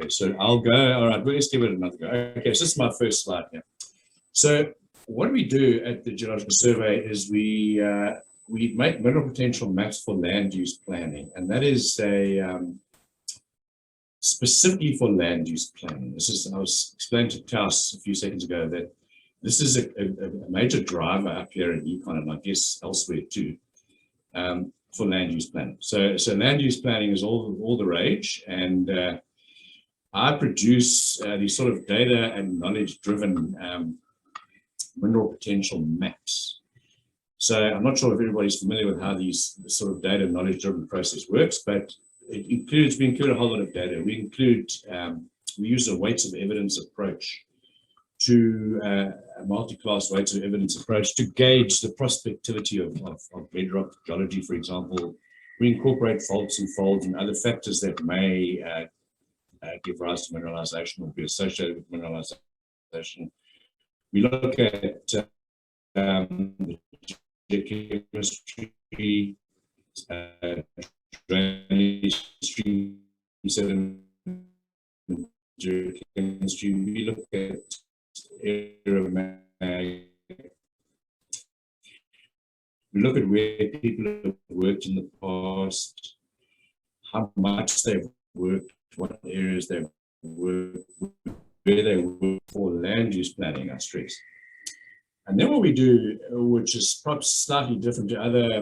Okay, so I'll go. All right, let's give it another go. Okay, so this is my first slide here. So what we do at the Geological Survey is we make mineral potential maps for land use planning, and that is specifically for land use planning. This is, I was explaining to Taus a few seconds ago that this is a major driver up here in econ, and I guess elsewhere too, for land use planning. So land use planning is all the rage, and I produce these sort of data and knowledge-driven mineral potential maps. So I'm not sure if everybody's familiar with how these sort of data knowledge-driven process works, but we include a whole lot of data. We use a weights of evidence approach to a multi-class weights of evidence approach to gauge the prospectivity of bedrock geology, for example. We incorporate faults and folds and other factors that may give rise to mineralization or be associated with mineralization. We look at the geochemistry, drainage stream sediment geochemistry. We look at aeromag. We look at where people have worked in the past, how much they've worked, what areas they've worked, where they work for land use planning, I stress. And then what we do, which is perhaps slightly different to other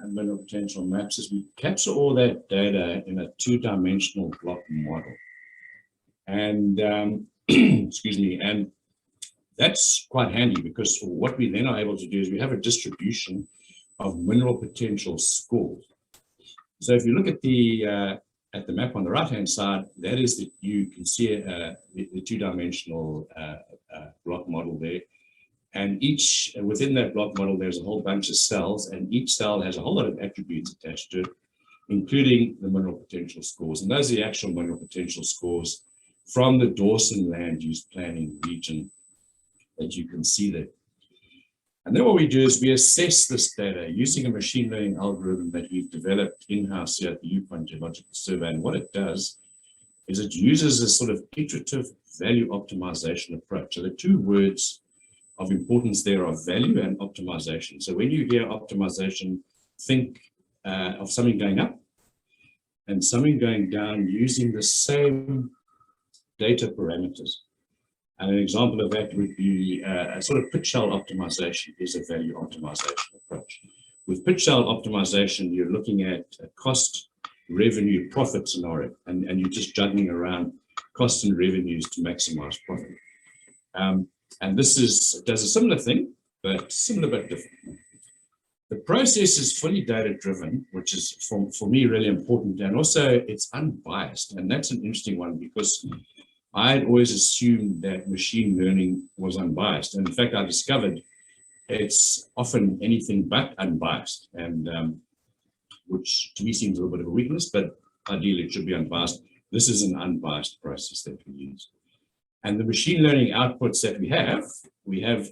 mineral potential maps, is we capture all that data in a two-dimensional block model. And excuse me, and that's quite handy because what we then are able to do is we have a distribution of mineral potential scores. So if you look at the map on the right-hand side, that is that you can see the two-dimensional block model there. And within that block model, there's a whole bunch of cells, and each cell has a whole lot of attributes attached to it, including the mineral potential scores. And those are the actual mineral potential scores from the Dawson land use planning region that you can see there. And then what we do is we assess this data using a machine learning algorithm that we've developed in-house here at the UPenn Geological Survey. And what it does is it uses a sort of iterative value optimization approach. So the two words of importance there are value and optimization. So when you hear optimization, think of something going up and something going down using the same data parameters. And an example of that would be a sort of pit shell optimization is a value optimization approach. With pit shell optimization, you're looking at a cost, revenue, profit scenario, and you're just juggling around costs and revenues to maximize profit. And this does a similar thing, but similar but different. The process is fully data-driven, which is for me really important, and also it's unbiased, and that's an interesting one because I had always assumed that machine learning was unbiased, and in fact I discovered it's often anything but unbiased, and which to me seems a little bit of a weakness, but ideally it should be unbiased. This is an unbiased process that we use. And the machine learning outputs that we have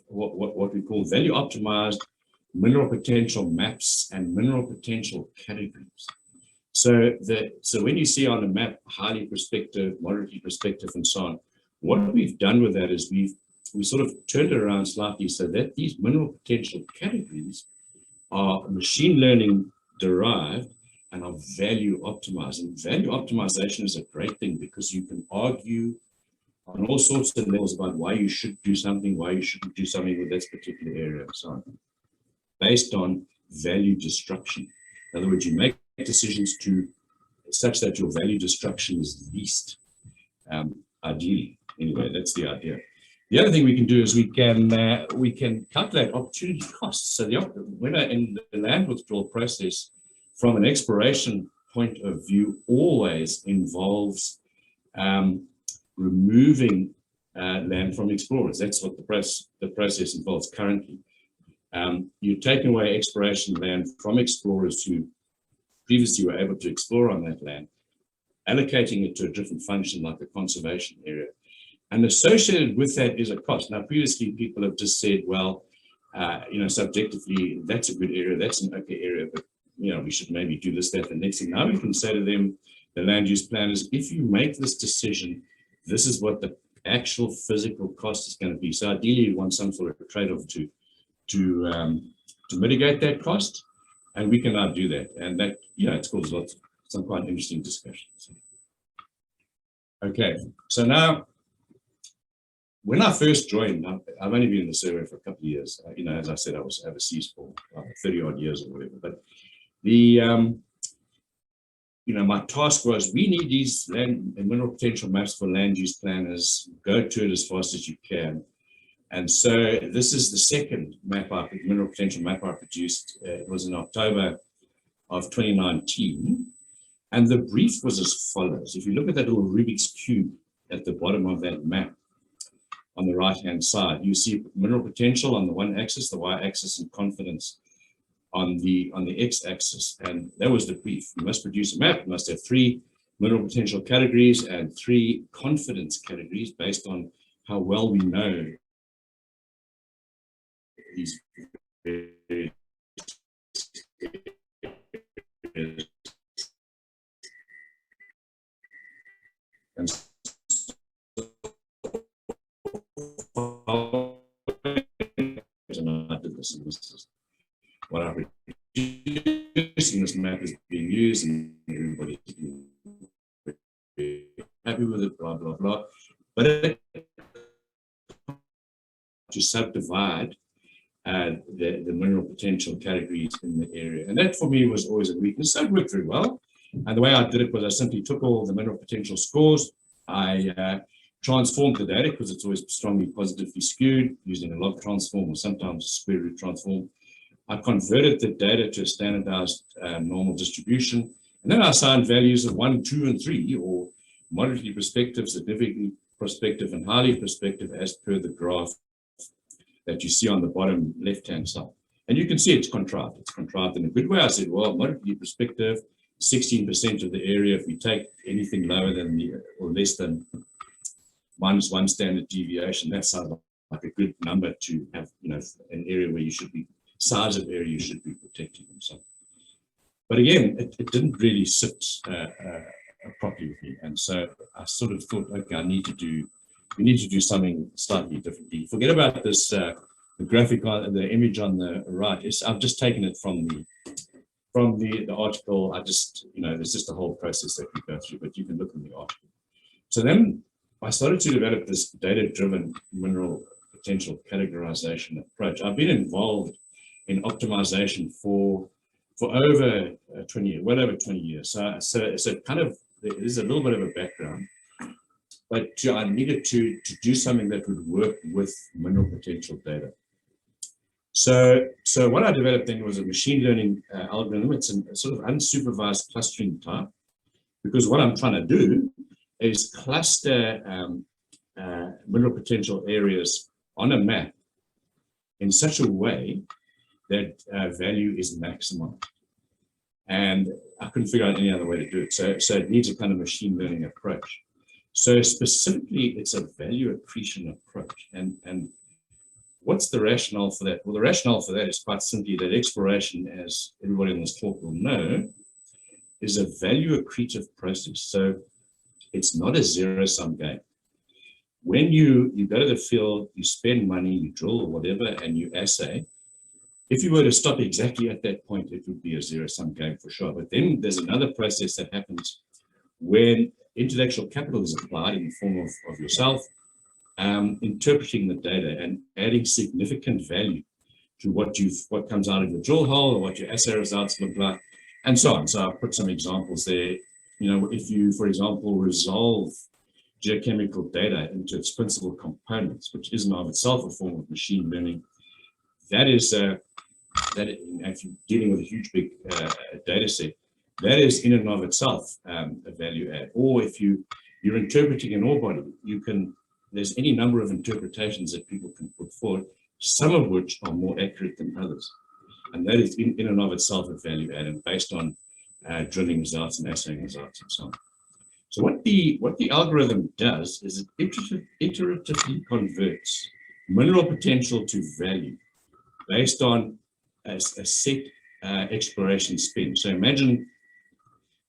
what we call value optimized mineral potential maps and mineral potential categories. So when you see on the map highly prospective, moderately prospective, and so on, what we've done with that is we sort of turned it around slightly so that these mineral potential categories are machine learning derived and are value optimized. And value optimization is a great thing because you can argue on all sorts of levels about why you should do something, why you shouldn't do something with this particular area, and so on, based on value destruction. In other words, you make decisions such that your value destruction is least, ideally. Anyway, that's the idea. The other thing we can do is we can calculate opportunity costs. So in the land withdrawal process, from an exploration point of view, always involves removing land from explorers. That's what the process involves currently. You're taking away exploration land from explorers who previously were able to explore on that land, allocating it to a different function like a conservation area. And associated with that is a cost. Now, previously people have just said, well, subjectively, that's a good area, that's an okay area, but we should maybe do this, that, the next thing. Now we can say to them, the land use plan is, if you make this decision, this is what the actual physical cost is going to be. So ideally, you want some sort of trade-off to mitigate that cost, and we can now do that. And that, it's caused some quite interesting discussions. Okay, so now, when I first joined, I've only been in the survey for a couple of years. As I said, I was overseas for 30 odd years or whatever. But my task was, we need these land and mineral potential maps for land use planners. Go to it as fast as you can. And so this is the second mineral potential map I produced. It was in October of 2019. And the brief was as follows. If you look at that little Rubik's Cube at the bottom of that map, on the right-hand side, you see mineral potential on the one axis, the y-axis, and confidence on the x-axis. And that was the brief. You must produce a map. You must have 3 mineral potential categories and 3 confidence categories based on how well we know these areas. And I did this, and this is what I produced, and this map is being used, and everybody's happy with it, blah, blah, blah. But to subdivide the mineral potential categories in the area. And that for me was always a weakness. So it worked very well. And the way I did it was I simply took all the mineral potential scores. I transformed the data, because it's always strongly positively skewed, using a log transform or sometimes a square root transform. I converted the data to a standardized normal distribution. And then I assigned values of 1, 2, and 3, or moderately prospective, significantly prospective, and highly prospective, as per the graph that you see on the bottom left-hand side. And you can see it's contrived. It's contrived in a good way. I said, well, moderately prospective, 16% of the area. If we take anything lower than or less than -1 standard deviation, that sounds like a good number to have, an area where you should be, size of area you should be protecting and so on. But again, it didn't really sit properly with me. And so I sort of thought, okay, we need to do something slightly differently. Forget about this, the graphic on the image on the right. I've just taken it from the article. There's just a whole process that we go through, but you can look in the article. So then I started to develop this data-driven mineral potential categorization approach. I've been involved in optimization for over 20 years, well over 20 years. So kind of, there's a little bit of a background, but I needed to do something that would work with mineral potential data. So what I developed then was a machine learning algorithm. It's a sort of unsupervised clustering type, because what I'm trying to do is cluster mineral potential areas on a map in such a way that value is maximized. And I couldn't figure out any other way to do it. So it needs a kind of machine learning approach. So specifically, it's a value accretion approach. And what's the rationale for that? Well, the rationale for that is quite simply that exploration, as everybody in this talk will know, is a value accretive process. So it's not a zero-sum game. When you go to the field, you spend money, you drill or whatever, and you assay. If you were to stop exactly at that point, it would be a zero-sum game for sure. But then there's another process that happens when intellectual capital is applied in the form of yourself, interpreting the data and adding significant value to what comes out of your drill hole or what your assay results look like, and so on. So I've put some examples there. If you, for example, resolve geochemical data into its principal components, which is in of itself a form of machine learning, that is if you're dealing with a huge big data set, that is in and of itself a value add. Or if you're interpreting an ore body, there's any number of interpretations that people can put forward, some of which are more accurate than others. And that is in and of itself a value add, and based on drilling results and assaying results and so on. So what the algorithm does is it iteratively converts mineral potential to value based on a set exploration spend. So imagine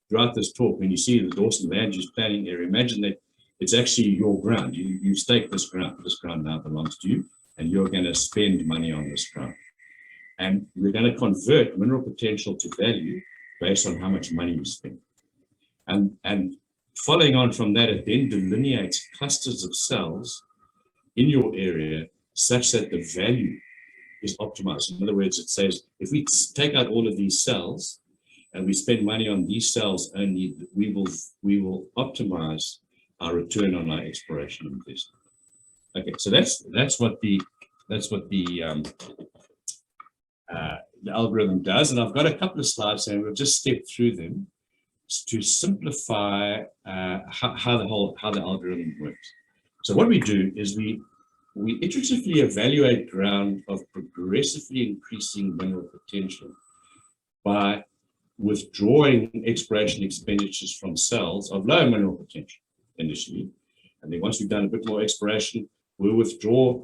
throughout this talk, when you see the Dawson land use planning area, imagine that it's actually your ground. You stake this ground. This ground now belongs to you, and you're going to spend money on this ground. And we're going to convert mineral potential to value based on how much money you spend. And following on from that, it then delineates clusters of cells in your area such that the value is optimized. In other words, it says, if we take out all of these cells and we spend money on these cells only, we will optimize our return on our exploration investment. Okay, so that's what the algorithm does, and I've got a couple of slides and we'll just step through them to simplify how the algorithm works. So what we do is we iteratively evaluate ground of progressively increasing mineral potential by withdrawing exploration expenditures from cells of low mineral potential initially, and then once we've done a bit more exploration, we'll withdraw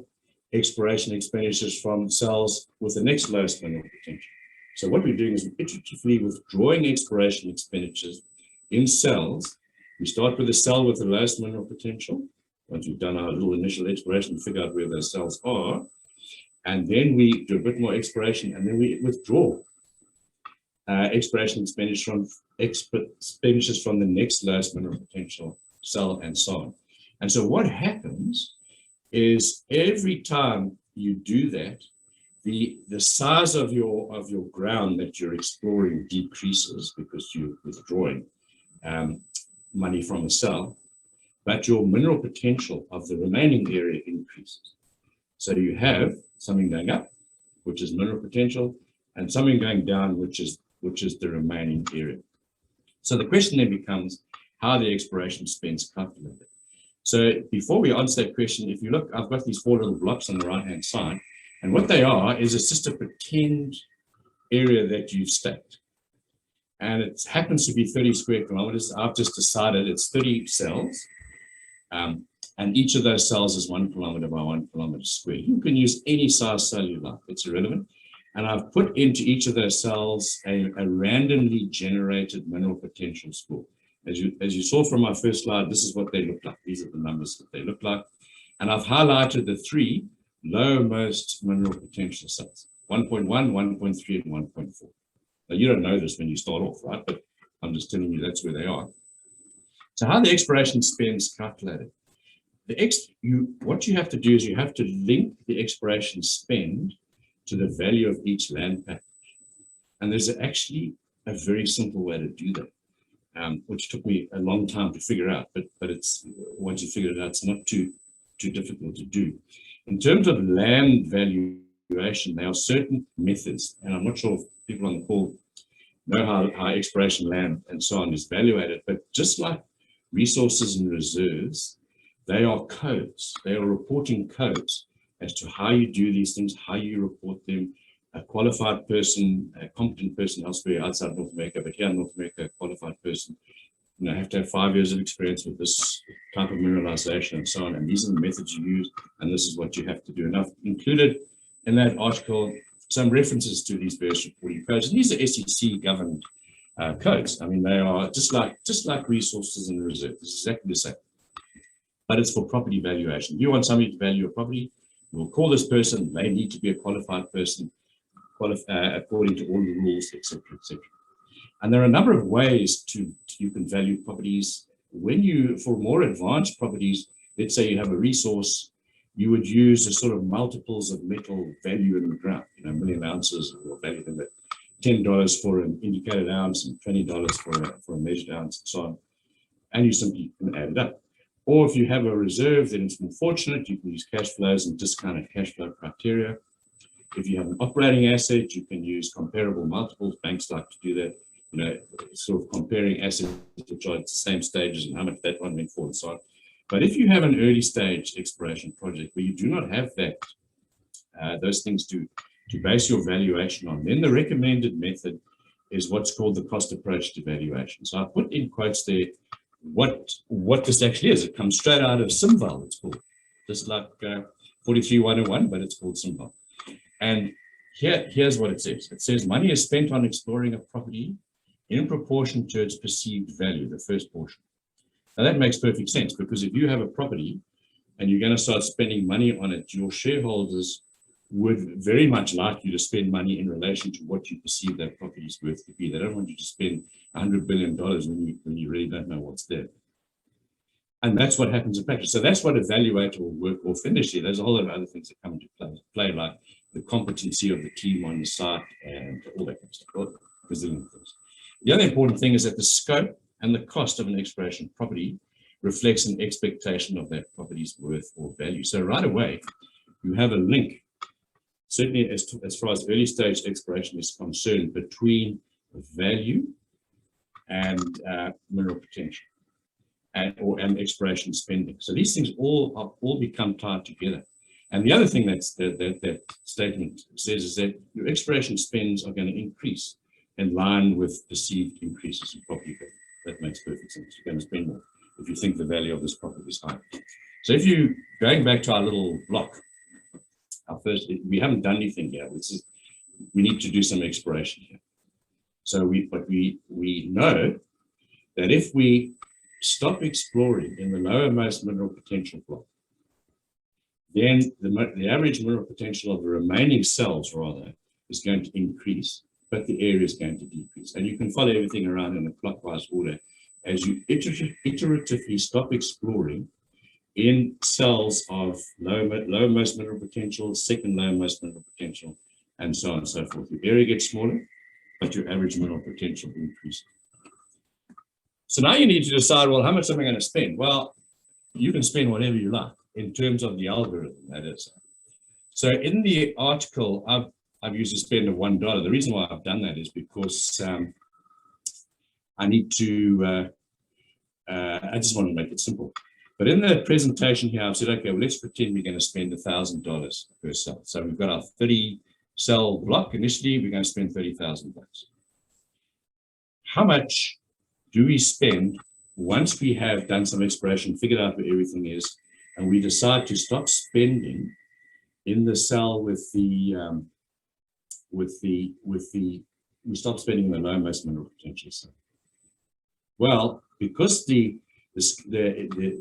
exploration expenditures from cells with the next lowest mineral potential. So what we're doing is iteratively withdrawing exploration expenditures in cells. We start with a cell with the lowest mineral potential. Once we've done our little initial exploration, figure out where those cells are, and then we do a bit more exploration, and then we withdraw exploration expenditures from the next lowest mineral potential cell, and so on. And so what happens is every time you do that, the size of your ground that you're exploring decreases because you're withdrawing money from a cell, but your mineral potential of the remaining area increases. So you have something going up, which is mineral potential, and something going down, which is the remaining area. So the question then becomes how the exploration spend's calculated. So before we answer that question, if you look, I've got these 4 little blocks on the right-hand side, and what they are is it's just a pretend area that you've staked. And it happens to be 30 square kilometers. I've just decided it's 30 cells, and each of those cells is 1 kilometer by 1 kilometer square. You can use any size cell you like, it's irrelevant. And I've put into each of those cells a randomly generated mineral potential score. As you saw from my first slide, this is what they look like. These are the numbers that they look like. And I've highlighted the 3 low-most mineral potential cells, 1.1, 1.3, and 1.4. Now, you don't know this when you start off, right? But I'm just telling you that's where they are. So how the exploration spend is calculated. What you have to do is you have to link the exploration spend to the value of each land package. And there's actually a very simple way to do that. Which took me a long time to figure out, but it's once you figure it out, it's not too difficult to do. In terms of land valuation, there are certain methods, and I'm not sure if people on the call know how exploration land and so on is valuated, but just like resources and reserves, they are codes. They are reporting codes as to how you do these things, how you report them. A qualified person, a competent person elsewhere outside North America, but here in North America, a qualified person, have to have 5 years of experience with this type of mineralization and so on. And these are the methods you use, and this is what you have to do. And I've included in that article some references to these various reporting codes. And these are SEC governed codes. I mean, they are just like resources and reserves. It's exactly the same. But it's for property valuation. If you want somebody to value a property, you will call this person. They need to be a qualified person, according to all the rules, etc., etc. And there are a number of ways you can value properties. For more advanced properties, let's say you have a resource, you would use a sort of multiples of metal value in the ground, a million ounces, or value them at $10 for an indicated ounce and $20 for a measured ounce, and so on. And you simply can add it up. Or if you have a reserve, then it's more fortunate, you can use cash flows and discounted cash flow criteria. If you have an operating asset, you can use comparable multiples. Banks like to do that, sort of comparing assets which are at the same stages and how much that one went for and so on. But if you have an early stage exploration project where you do not have that, those things to base your valuation on, then the recommended method is what's called the cost approach to valuation. So I put in quotes there what this actually is. It comes straight out of SimVal, it's called, just like 43101, but it's called SimVal. And here's what it says. It says money is spent on exploring a property in proportion to its perceived value, the first portion. Now that makes perfect sense, because if you have a property and you're going to start spending money on it, your shareholders would very much like you to spend money in relation to what you perceive that property is worth to be. They don't want you to spend $100 billion when you really don't know what's there. And that's what happens in practice. So that's what evaluator will work off initially. There's a whole lot of other things that come into play, like the competency of the team on the site and all that kind of stuff, all gazillion things. The other important thing is that the scope and the cost of an exploration property reflects an expectation of that property's worth or value. So right away, you have a link, certainly as far as early stage exploration is concerned, between value and mineral potential and exploration spending. So these things all become tied together. And the other thing that statement says is that your exploration spends are going to increase in line with perceived increases in property value. That makes perfect sense. You're going to spend more if you think the value of this property is high. So if you, going back to our little block, our first, we haven't done anything here. We need to do some exploration here. So we know that if we stop exploring in the lowermost mineral potential block, then the average mineral potential of the remaining cells, rather, is going to increase, but the area is going to decrease. And you can follow everything around in a clockwise order as you iteratively stop exploring in cells of lowermost mineral potential, second lowermost mineral potential, and so on and so forth. Your area gets smaller, but your average mineral potential increases. So now you need to decide, well, how much am I going to spend? Well, you can spend whatever you like in terms of the algorithm, that is. So in the article, I've used a spend of $1. The reason why I've done that is because I need to, I just want to make it simple. But in the presentation here, I've said, okay, well, let's pretend we're going to spend $1,000 per cell. So we've got our 30 cell block. Initially, we're going to spend $30,000. How much do we spend once we have done some exploration, figured out where everything is, and we decide to stop spending in the cell we stop spending in the lowest mineral potential cell? Well, because the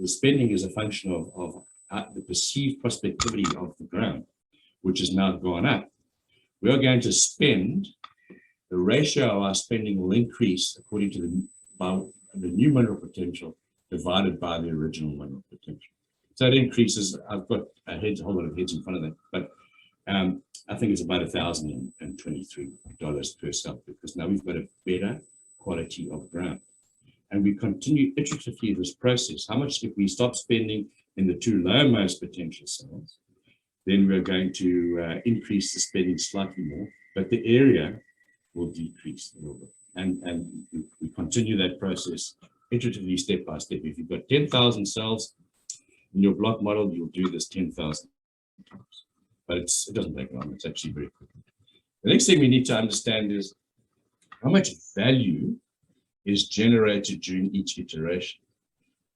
spending is a function of the perceived prospectivity of the ground, which has now gone up, we are going to spend, the ratio of our spending will increase according to the new mineral potential divided by the original mineral potential. So it increases. I've got a whole lot of heads in front of that, but I think it's about $1,023 per cell, because now we've got a better quality of ground. And we continue iteratively this process. How much if we stop spending in the two lowermost potential cells, then we're going to increase the spending slightly more, but the area will decrease a little bit. And we continue that process iteratively, step by step. If you've got 10,000 cells in your block model, you'll do this 10,000 times. But it doesn't take long. It's actually very quick. The next thing we need to understand is how much value is generated during each iteration.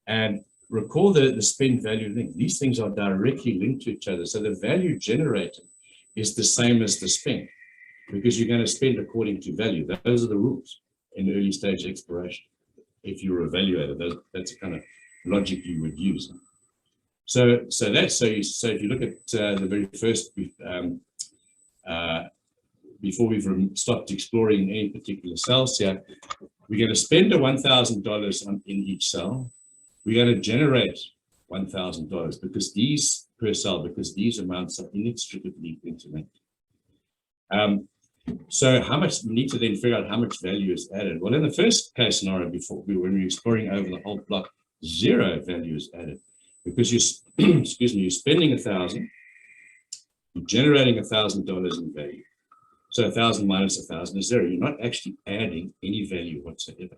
And recall the spend value link. These things are directly linked to each other. So the value generated is the same as the spend, because you're going to spend according to value. Those are the rules in early stage exploration. If you're an evaluator, that's the kind of logic you would use. So if you look at the very first, before we've stopped exploring any particular cells here, we're going to spend $1,000 in each cell. We're going to generate $1,000 because these amounts are inextricably interlinked. So how much we need to then figure out how much value is added? Well, in the first case scenario, when we were exploring over the whole block, zero value is added, because you're you're spending $1,000, you're generating $1,000 in value. So 1,000 minus 1,000 is zero. You're not actually adding any value whatsoever.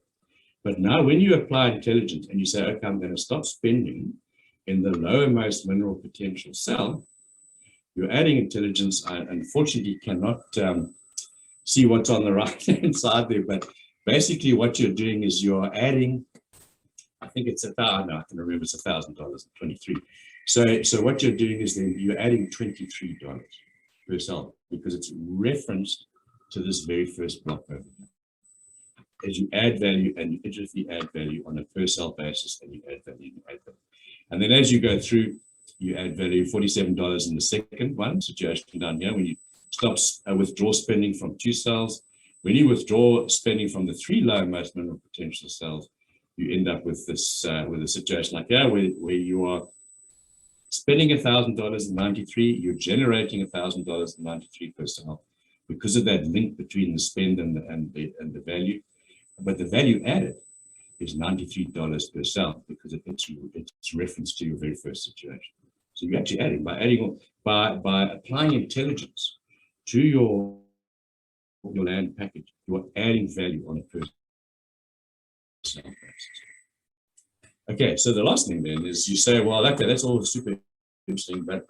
But now when you apply intelligence and you say, okay, I'm going to stop spending in the lowermost mineral potential cell, you're adding intelligence. I unfortunately cannot see what's on the right-hand side there, but basically what you're doing is you're adding, I think it's $1,000, no, I can remember it's $1,000, 23. So what you're doing is then you're adding $23 per cell, because it's referenced to this very first block over here. as you add value and you iteratively add value on a per cell basis, and you add value, and then as you go through, you add value. $47 in the second one situation down here when you stop withdraw spending from 2 cells. When you withdraw spending from the 3 lowermost mineral potential cells, you end up with this with a situation like here where you are spending $1,000.93, you're generating $1,000.93 per cell because of that link between the spend and the value. But the value added is $93 per cell because it's reference to your very first situation. So you're actually adding by applying intelligence to your land package, you are adding value on a per cell basis. Okay, so the last thing then is you say, well, okay, that's all super interesting, but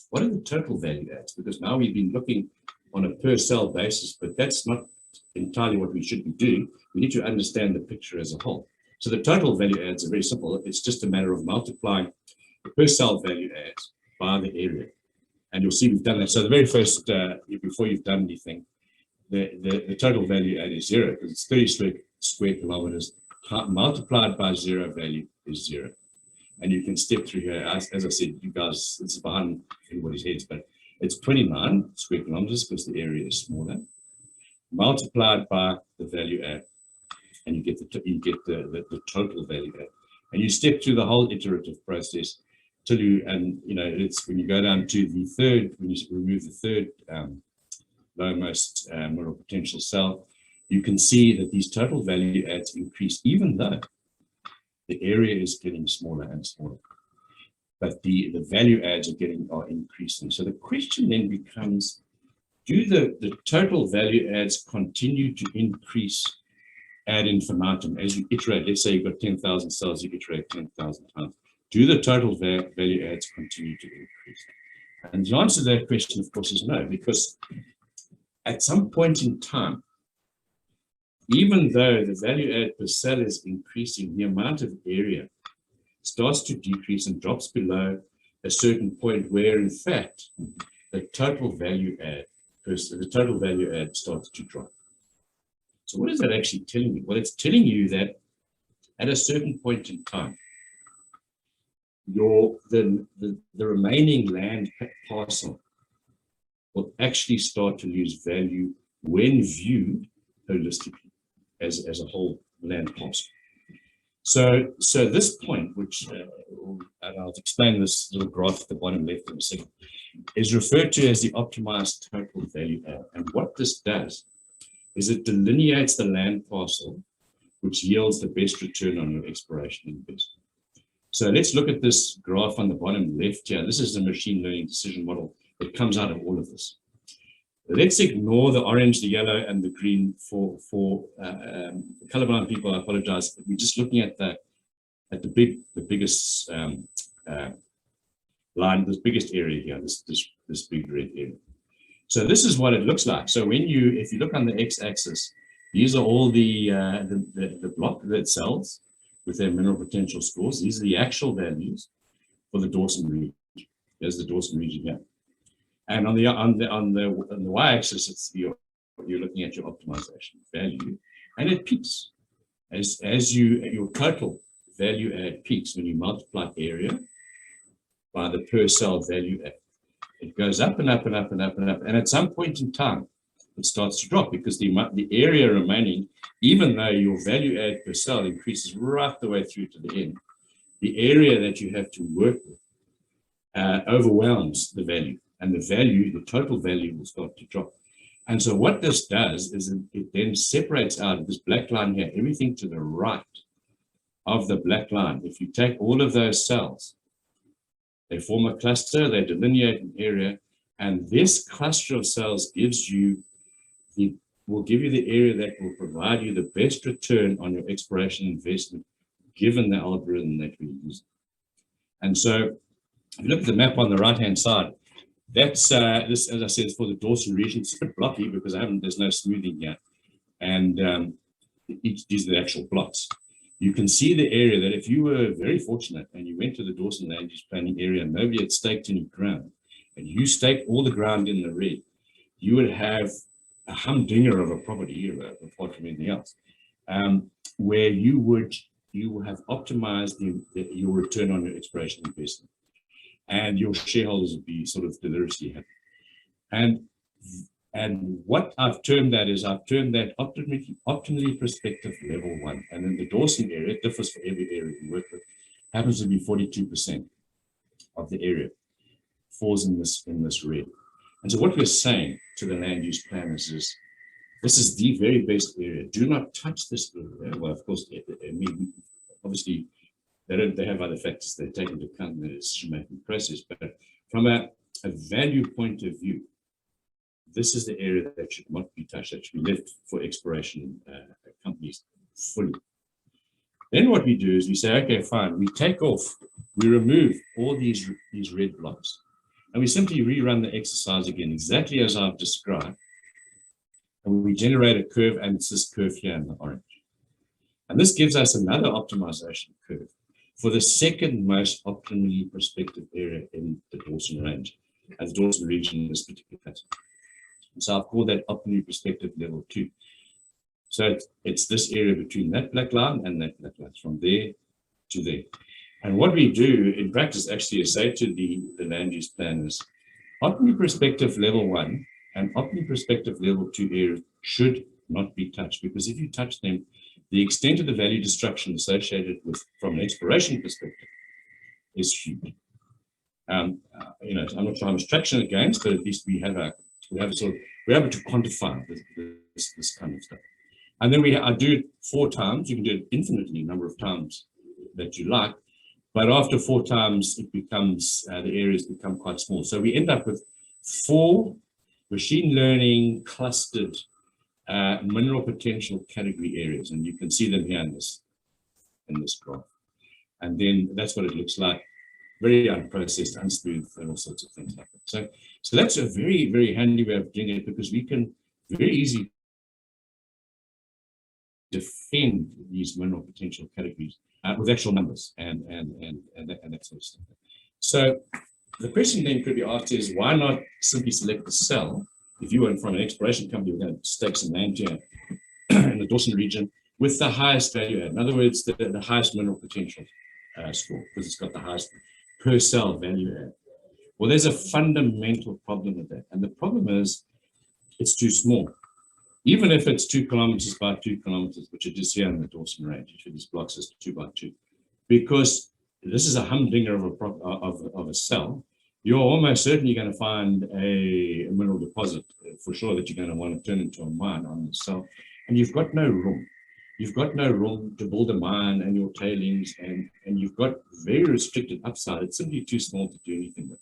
what are the total value adds? Because now we've been looking on a per cell basis, but that's not entirely what we should be doing. We need to understand the picture as a whole. So the total value adds are very simple. It's just a matter of multiplying the per cell value adds by the area. And you'll see we've done that. So the very first, before you've done anything, the total value add is 0 because it's 30 square kilometers. Multiplied by 0 value is 0. And you can step through here. As I said, you guys, this is behind everybody's heads, but it's 29 square kilometers because the area is smaller. Multiplied by the value add, and you get the total value add. And you step through the whole iterative process till you, and you know, it's when you go down to the third, when you remove the third lowermost mineral potential cell, you can see that these total value adds increase even though the area is getting smaller and smaller. But the value adds are increasing. So the question then becomes, do the total value adds continue to increase ad infinitum as you iterate? Let's say you've got 10,000 cells, you iterate 10,000 times. Do the total value adds continue to increase? And the answer to that question, of course, is no, because at some point in time, even though the value add per cell is increasing, the amount of area starts to decrease and drops below a certain point where, in fact, the total value add starts to drop. So what is that actually telling you? Well, it's telling you that at a certain point in time, the remaining land parcel will actually start to lose value when viewed holistically as a whole land parcel. So this point, which and I'll explain this little graph at the bottom left in a second, is referred to as the optimized total value add. And what this does is it delineates the land parcel which yields the best return on your exploration investment. So let's look at this graph on the bottom left here. This is the machine learning decision model that comes out of all of this. Let's ignore the orange, the yellow, and the green for colorblind people. I apologize. We're just looking at the biggest line, this biggest area here, this big red area. So this is what it looks like. So if you look on the x-axis, these are all the block red cells with their mineral potential scores. These are the actual values for the Dawson region. There's the Dawson region here. And on the y-axis, you're looking at your optimization value, and it peaks as your total value add peaks when you multiply area by the per cell value add. It goes up and up and up and up and up, and at some point in time, it starts to drop because the area remaining, even though your value add per cell increases right the way through to the end, the area that you have to work with overwhelms the value. And the total value will start to drop. And so what this does is it then separates out this black line here, everything to the right of the black line. If you take all of those cells, they form a cluster, they delineate an area, and this cluster of cells will give you the area that will provide you the best return on your exploration investment, given the algorithm that we use. And so if you look at the map on the right-hand side, that's this, as I said, is for the Dawson region. It's a bit blocky because there's no smoothing here, and these are the actual plots. You can see the area that if you were very fortunate and you went to the Dawson land use planning area and nobody had staked any ground, and you staked all the ground in the red, you would have a humdinger of a property apart from anything else. where you will have optimized your return on your exploration investment, and your shareholders would be sort of deliriously happy. And what I've termed that is, I've termed that optimally prospective level 1. And in the Dawson area, it differs for every area we work with, happens to be 42% of the area falls in this red. And so what we're saying to the land use planners is, this is the very best area. Do not touch this area. Well, of course, I mean, obviously, they have other factors they take into account in the decision-making process. But from a value point of view, this is the area that should not be touched, that should be left for exploration companies fully. Then what we do is we say, okay, fine, we remove all these red blocks, and we simply rerun the exercise again, exactly as I've described. And we generate a curve, and it's this curve here in the orange. And this gives us another optimization curve for the second most optimally prospective area in the Dawson range, and the Dawson region in this particular case. So I've called that optimally prospective level 2. So it's this area between that black line and that black line, from there to there. And what we do in practice actually is say to the land use planners, optimally prospective level 1 and optimally prospective level 2 areas should not be touched, because if you touch them, the extent of the value destruction associated with, from an exploration perspective, is huge. I'm not sure how much traction it gains, but at least we're able to quantify this kind of stuff. And then I do it 4 times. You can do it infinitely number of times that you like, but after 4 times, it becomes the areas become quite small. So we end up with 4 machine learning clustered mineral potential category areas, and you can see them here in this graph. And then that's what it looks like. Very unprocessed, unsmooth, and all sorts of things like that. So that's a very, very handy way of doing it, because we can very easily defend these mineral potential categories with actual numbers and that sort of stuff. So the question then could be asked is, why not simply select the cell? If you were from an exploration company, we're going to stake some land here in the Dawson region with the highest value add. In other words, the highest mineral potential score, because it's got the highest per cell value add. Well, there's a fundamental problem with that. And the problem is it's too small. Even if it's 2 kilometers by 2 kilometers, which it is here in the Dawson range, which this block is 2 by 2, because this is a humdinger of a cell, you're almost certainly going to find a mineral deposit for sure that you're going to want to turn into a mine on the cell. And you've got no room. You've got no room to build a mine and your tailings, and you've got very restricted upside. It's simply too small to do anything with.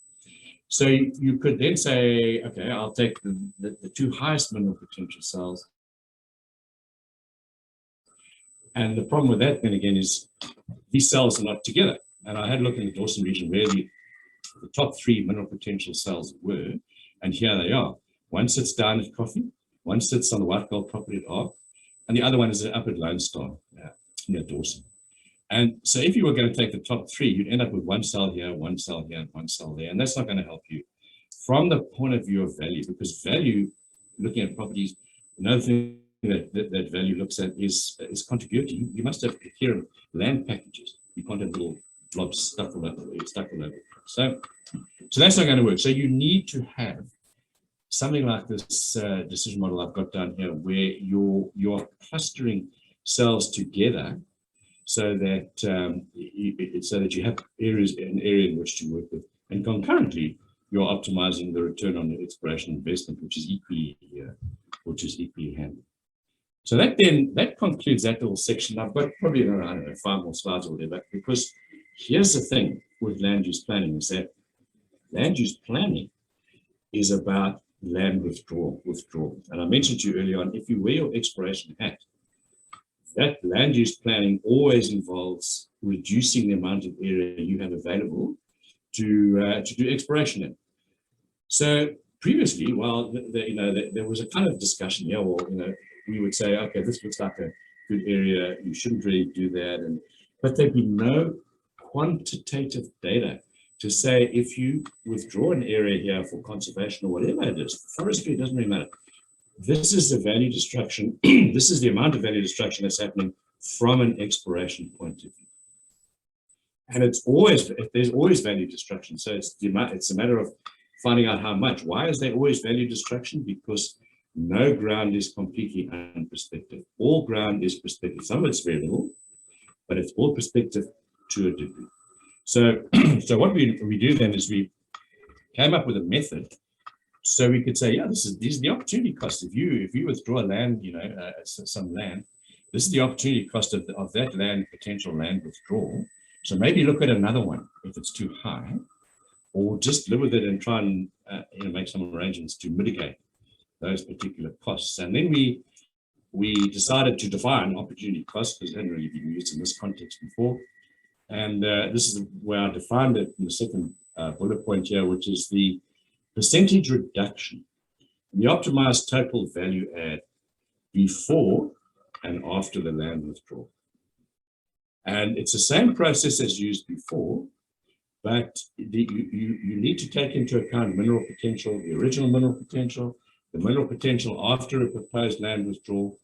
So you could then say, okay, I'll take the 2 highest mineral potential cells. And the problem with that then again is these cells are not together. And I had a look in the Dawson region where the top 3 mineral potential cells were, and here they are. One sits down at Coffee, one sits on the white gold property at Ark, and the other one is up at Lone Star near Dawson. And so if you were going to take the top 3, you'd end up with 1 cell here, 1 cell here, and 1 cell there, and that's not going to help you from the point of view of value, because value, looking at properties, another thing that value looks at is contiguity. You must have coherent land packages. You can't have little blobs stuck all over. So that's not going to work. So you need to have something like this decision model I've got down here, where you're clustering cells together, so that you have an area in which to work with, and concurrently you're optimizing the return on your exploration investment, which is equally handy. So that concludes that little section. I've got probably, I don't know, 5 more slides or whatever, because here's the thing with land use planning, is that land use planning is about land withdrawal. And I mentioned to you earlier on, if you wear your exploration hat, that land use planning always involves reducing the amount of area you have available to do exploration in. So previously, well, there was a kind of discussion here, we would say, okay, this looks like a good area, you shouldn't really do that, but there'd be no quantitative data to say, if you withdraw an area here for conservation or whatever it is, forestry, it doesn't really matter, this is the value destruction. This is the amount of value destruction that's happening from an exploration point of view. And there's always value destruction. So it's a matter of finding out how much. Why is there always value destruction? Because no ground is completely unprospective. All ground is prospective. Some of it's variable, but it's all prospective to a degree. So, so what we do then is we came up with a method. So we could say, yeah, these are the opportunity costs. If you withdraw land, some land, this is the opportunity cost of that land, potential land withdrawal. So maybe look at another one if it's too high, or just live with it and try and make some arrangements to mitigate those particular costs. And then we decided to define opportunity costs, because it hadn't really been used in this context before. And this is where I defined it in the second bullet point here, which is the percentage reduction in the optimized total value add before and after the land withdrawal. And it's the same process as used before, but you need to take into account mineral potential, the original mineral potential, the mineral potential after a proposed land withdrawal,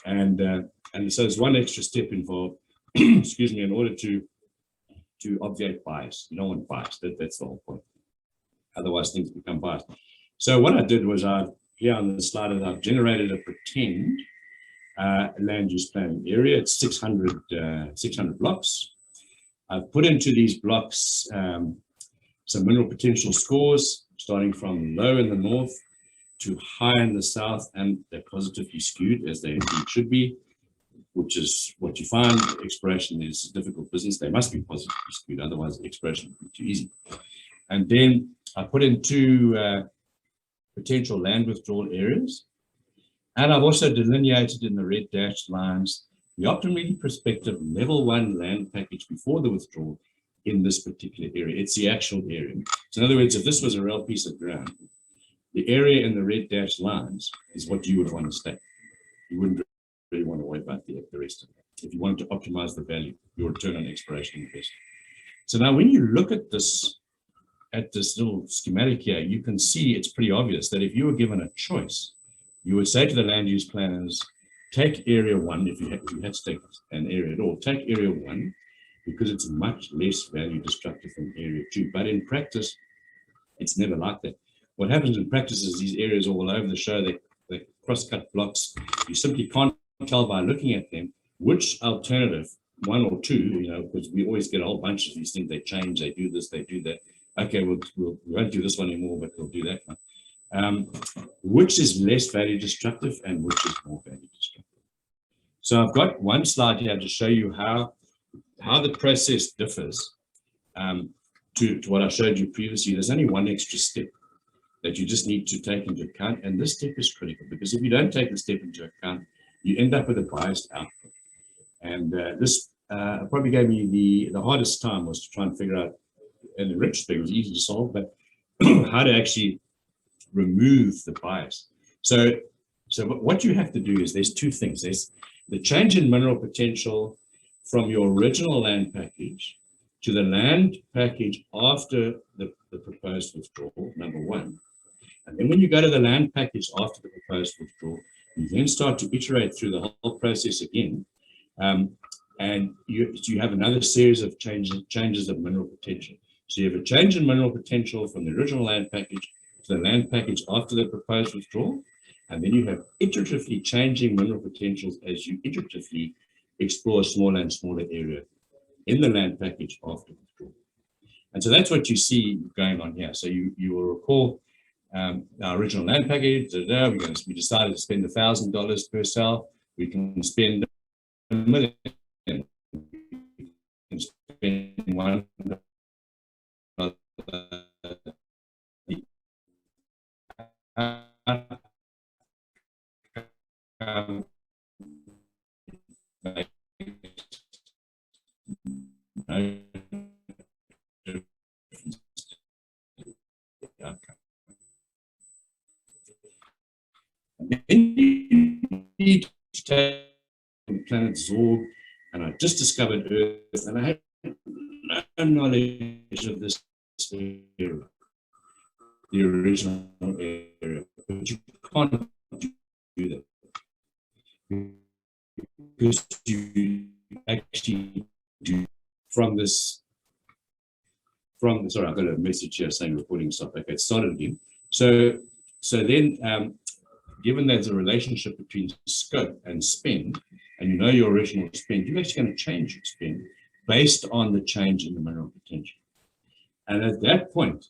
and so there's one extra step involved, excuse me, in order to obviate bias. You don't want bias. That's the whole point. Otherwise, things become biased. So what I did was here on the slide, I've generated a pretend land use planning area. It's 600 blocks. I've put into these blocks some mineral potential scores, starting from low in the north to high in the south, and they're positively skewed, as they indeed should be, which is what you find. Exploration is a difficult business. They must be positively skewed, otherwise exploration would be too easy. And then I put in two potential land withdrawal areas. And I've also delineated in the red dashed lines the optimally prospective level 1 land package before the withdrawal in this particular area. It's the actual area. So in other words, if this was a real piece of ground, the area in the red dashed lines is what you would want to stake. You wouldn't really want to worry about the rest of it. If you wanted to optimize the value, your return on exploration investment. So now when you look at this little schematic here, you can see it's pretty obvious that if you were given a choice, you would say to the land use planners, take area 1, if you had to take an area at all, take area 1, because it's much less value destructive than area 2. But in practice, it's never like that. What happens in practice is these areas all over the show, they cross-cut blocks. You simply can't tell by looking at them which alternative, 1 or 2, because we always get a whole bunch of these things. They change, they do this, they do that. Okay, we won't do this one anymore, but we'll do that one. Which is less value destructive and which is more value destructive. So I've got one slide here to show you how the process differs to what I showed you previously. There's only one extra step that you just need to take into account, and this step is critical, because if you don't take the step into account, you end up with a biased output. And this probably gave me the hardest time, was to try and figure out, and in retrospect it was easy to solve, but how to actually remove the bias. So what you have to do is, there's two things. There's the change in mineral potential from your original land package to the land package after the proposed withdrawal, number 1. And then when you go to the land package after the proposed withdrawal, you then start to iterate through the whole process again. And you have another series of changes of mineral potential. So you have a change in mineral potential from the original land package to the land package after the proposed withdrawal. And then you have iteratively changing mineral potentials as you iteratively explore a smaller and smaller area in the land package after withdrawal. And so that's what you see going on here. So you will recall our original land package. We decided to spend $1,000 per cell. We can spend $1 million. We can spend $1. And then you need to take the planet Zorg, and I just discovered Earth, and I had no knowledge of this area, the original area. But you can't that. Because you actually do from this, sorry, I've got a message here saying recording stop. Okay, it started again. So then, given there's a relationship between scope and spend, and you know your original spend, you're actually going to change your spend based on the change in the mineral potential. And at that point,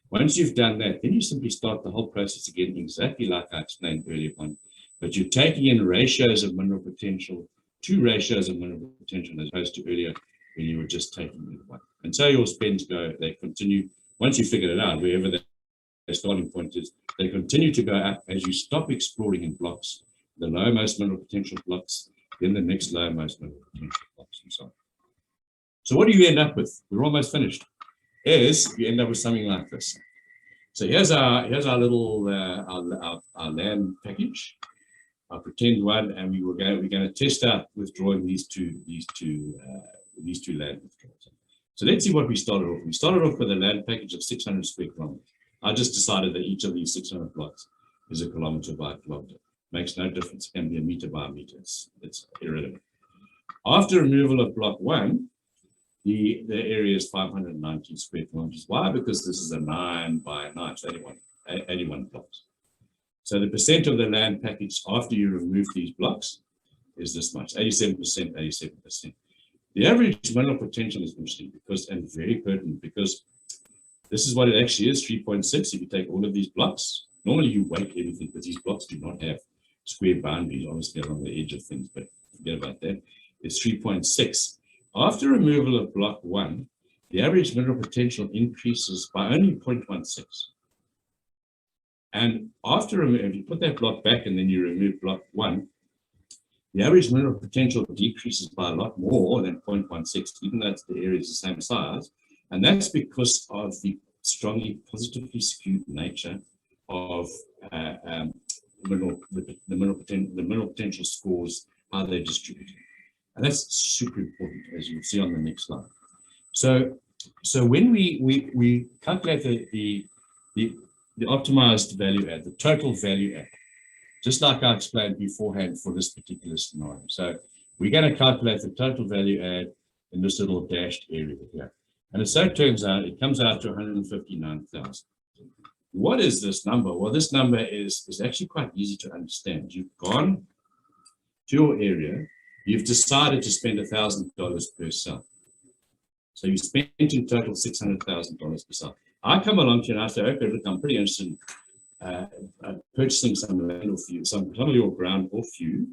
once you've done that, then you simply start the whole process again, exactly like I explained earlier on. But you're taking in ratios of mineral potential, 2 ratios of mineral potential, as opposed to earlier when you were just taking in 1. And so your spends go, they continue, once you figured it out, wherever the starting point is, they continue to go up as you stop exploring in blocks, the lowermost mineral potential blocks, then the next lowermost mineral potential blocks, and so on. So what do you end up with? We're almost finished. Is you end up with something like this. So here's our little our land package, our pretend one, and we're going to test out withdrawing these two land withdrawals. So let's see what we started off. We started off with a land package of 600 square kilometers. I just decided that each of these 600 blocks is a kilometer by a kilometer. Makes no difference. It can be a meter by a meter. It's irrelevant. After removal of block 1, the area is 519 square kilometers. Why? Because this is a 9 by 9, so 81 blocks. So the percent of the land package after you remove these blocks is this much, 87%, 87%. The average mineral potential is interesting because, and very pertinent, because this is what it actually is, 3.6. If you take all of these blocks, normally you weight everything because these blocks do not have square boundaries, obviously along the edge of things, but forget about that. It's 3.6. After removal of block 1, the average mineral potential increases by only 0.16. And after if you put that block back and then you remove block 1, the average mineral potential decreases by a lot more than 0.16, even though the area is the same size. And that's because of the strongly positively skewed nature of the mineral potential scores, how they're distributed. And that's super important, as you'll see on the next slide. So when we calculate the optimized value add, the total value add, just like I explained beforehand for this particular scenario. So we're going to calculate the total value add in this little dashed area here. And so it turns out, it comes out to 159,000. What is this number? Well, this number is actually quite easy to understand. You've gone to your area, you've decided to spend $1,000 per cell. So you spent in total $600,000 per cell. I come along to you and I say, okay, look, I'm pretty interested in purchasing some land off you, some of your ground off you.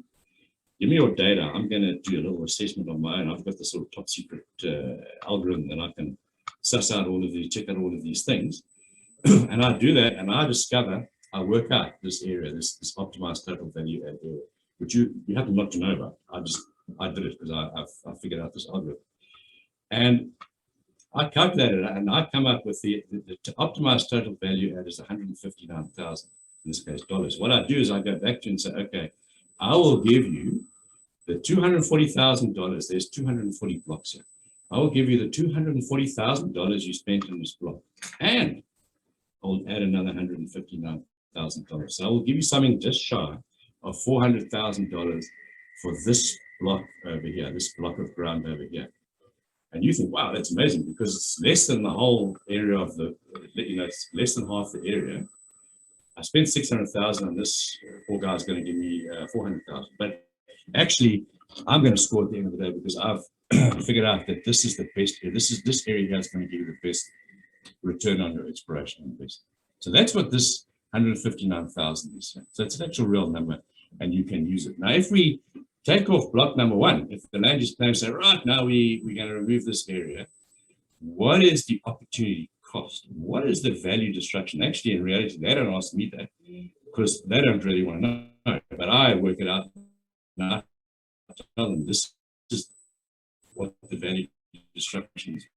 Give me your data. I'm going to do a little assessment on my own. I've got this sort of top secret algorithm that I can suss out all of these, check out all of these things. And I do that and I discover, I work out this area, this optimized total value add area, which you happen not to know about. I did it because I figured out this algorithm. And I calculated it and I come up with the optimized total value add is 159,000, in this case dollars. What I do is I go back to you and say, okay, I will give you the $240,000. There's 240 blocks here. I will give you the $240,000 you spent in this block, and I'll add another $159,000. So I will give you something just shy of $400,000 for this block over here, this block of ground over here. And you think, wow, that's amazing, because it's less than the whole area of the, it's less than half the area. I spent 600,000 on this. Poor guy's going to give me 400,000. But actually, I'm going to score at the end of the day because I've figured out that this is the best area. This area here is going to give you the best return on your exploration investment. So that's what this 159,000 is. So it's an actual real number, and you can use it. Now, if we take off block number 1, if the land use plan say, right, now we're going to remove this area, what is the opportunity cost? What is the value destruction? Actually, in reality, they don't ask me that because they don't really want to know, but I work it out and I tell them this is what the value destruction is.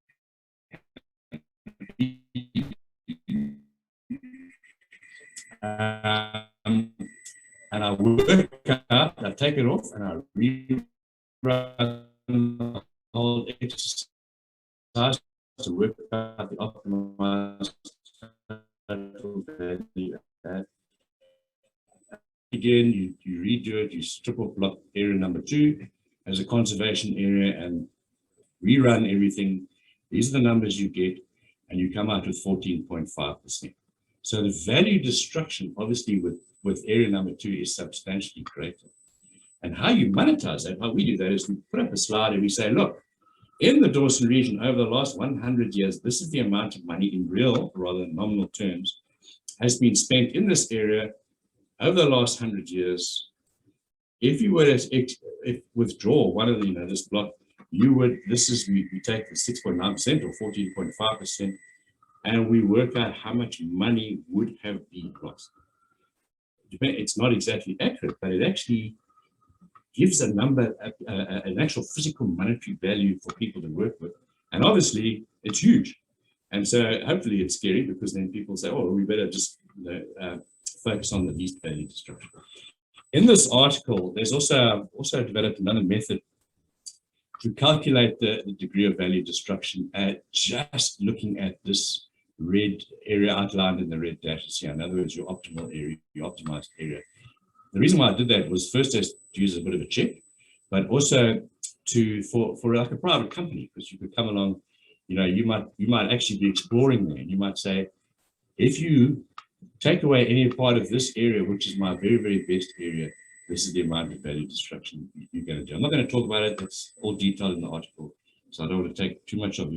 And I work out, I take it off and I rerun the whole exercise to work out the optimized total value add. again, you redo it, you strip off block area number 2 as a conservation area and rerun everything. These are the numbers you get, and you come out with 14.5%. So the value destruction, obviously, with area number 2 is substantially greater. And how you monetize that, how we do that, is we put up a slide and we say, look, in the Dawson region over the last 100 years, this is the amount of money in real, rather than nominal terms, has been spent in this area over the last 100 years. If you were to withdraw one of the, this block, you would, we take the 6.9% or 14.5%, and we work out how much money would have been lost. It's not exactly accurate, but it actually gives a number, an actual physical monetary value for people to work with. And obviously, it's huge. And so hopefully it's scary, because then people say, oh, we better just focus on the least value destruction. In this article, there's also developed another method to calculate the degree of value destruction at just looking at this red area outlined in the red dashes here. In other words, your optimal area, your optimized area. The reason why I did that was first as to use a bit of a check, but also for like a private company, because you could come along, you might actually be exploring there, and you might say, if you take away any part of this area, which is my very, very best area, this is the amount of value destruction you're going to do. I'm not going to talk about it. It's all detailed in the article, so I don't want to take too much of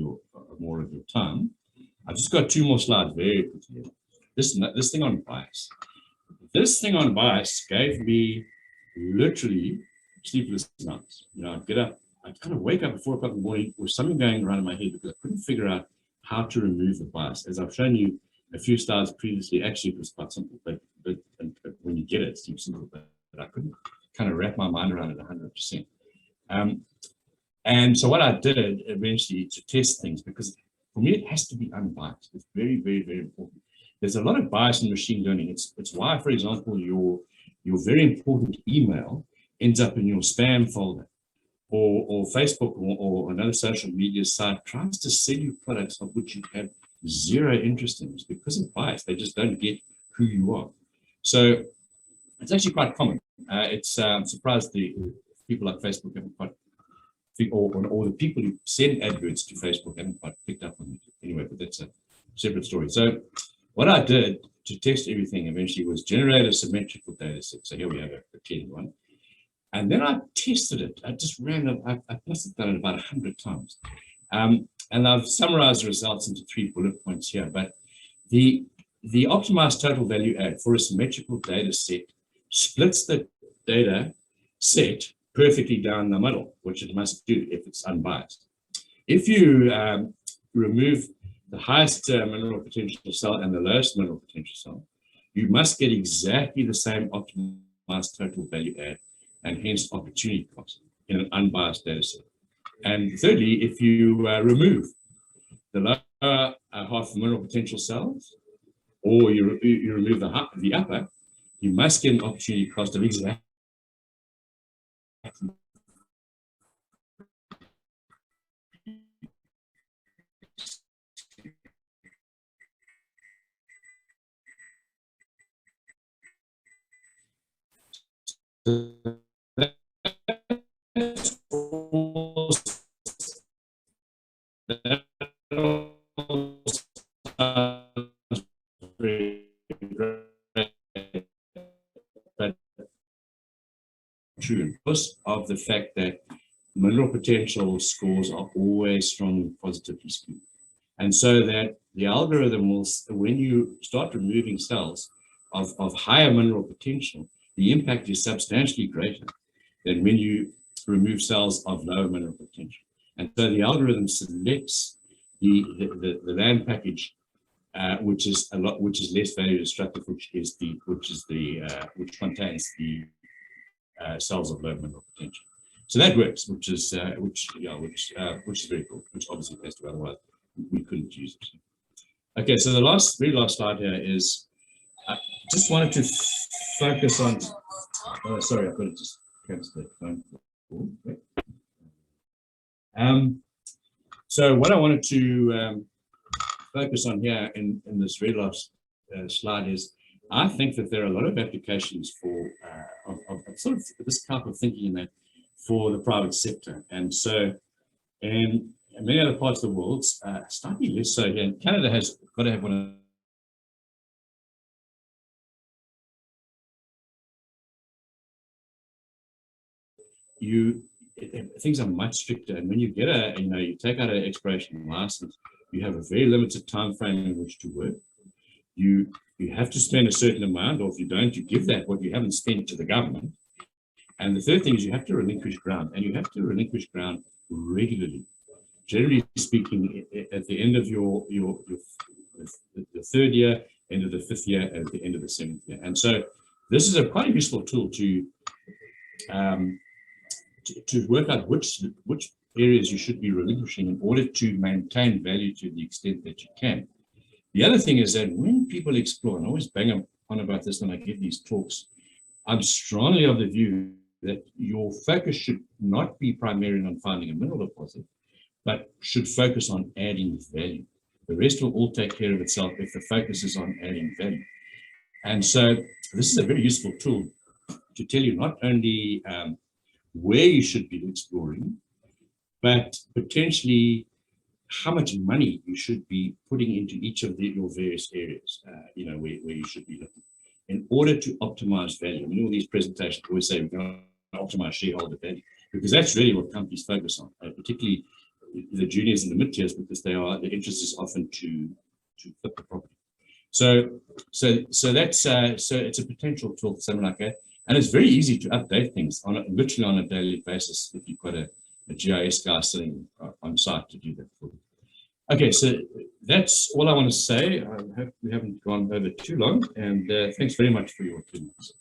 more of your time. I've just got 2 more slides very quickly. This thing on bias. This thing on bias gave me literally sleepless nights. I'd get up, I'd kind of wake up at 4 o'clock in the morning with something going around in my head, because I couldn't figure out how to remove the bias. As I've shown you a few slides previously, actually it was quite simple, but when you get it, it seems simple, but I couldn't kind of wrap my mind around it 100%. And so what I did eventually to test things, because for me it has to be unbiased. It's very, very, very important. There's a lot of bias in machine learning. It's why, for example, your very important email ends up in your spam folder, or Facebook or another social media site tries to sell you products of which you have zero interest in. It's because of bias. They just don't get who you are. So it's actually quite common. I'm surprised the people like Facebook haven't quite, or the people who send adverts to Facebook haven't quite picked up on it. Anyway, but that's a separate story. So what I did to test everything eventually was generate a symmetrical data set. So here we have a 10 one. And then I tested it. I just ran it. I must have done it about 100 times. And I've summarized the results into 3 bullet points here. But the optimized total value add for a symmetrical data set splits the data set perfectly down the middle, which it must do if it's unbiased. If you remove the highest mineral potential cell and the lowest mineral potential cell, you must get exactly the same optimized total value add and hence opportunity cost in an unbiased data set. And thirdly, if you remove the lower half of mineral potential cells, or you remove the upper, you must get an opportunity cost of exactly true because of the fact that mineral potential scores are always strongly positively skewed. And so that the algorithm will, when you start removing cells of higher mineral potential, the impact is substantially greater than when you remove cells of lower mineral potential. And so the algorithm selects the land package, which is less value destructive, which contains the cells of low mineral potential. So that works, which is very cool. Which obviously has to, otherwise we couldn't use it. Okay, so the very last slide here is I just wanted to focus on. Oh, sorry, I've got to just cancel that phone call. So what I wanted to focus on here in this very last slide is I think that there are a lot of applications for of sort of this type of thinking in that for the private sector. And so, in many other parts of the world, slightly less so here. And Canada has got to have one of things are much stricter. And when you get you take out an expiration license, you have a very limited time frame in which to work. You have to spend a certain amount, or if you don't, you give that what you haven't spent to the government. And the third thing is you have to relinquish ground, and you have to relinquish ground regularly. Generally speaking, at the end of the third year, end of the fifth year, and at the end of the seventh year. And so this is a quite a useful tool to work out which areas you should be relinquishing in order to maintain value to the extent that you can. The other thing is that when people explore, and I always bang on about this when I give these talks, I'm strongly of the view that your focus should not be primarily on finding a mineral deposit, but should focus on adding value. The rest will all take care of itself if the focus is on adding value. And so this is a very useful tool to tell you not only where you should be exploring, but potentially how much money you should be putting into each of your various areas, where you should be looking in order to optimize value. I mean, all these presentations always say we're going to optimize shareholder value, because that's really what companies focus on, particularly the juniors and the mid-tiers, because their interest is often to flip the property. So that's so it's a potential tool for something like that, and it's very easy to update things literally on a daily basis if you've got a GIS guy sitting on site to do that for you. Okay, so that's all I want to say. I hope we haven't gone over too long, and thanks very much for your attendance.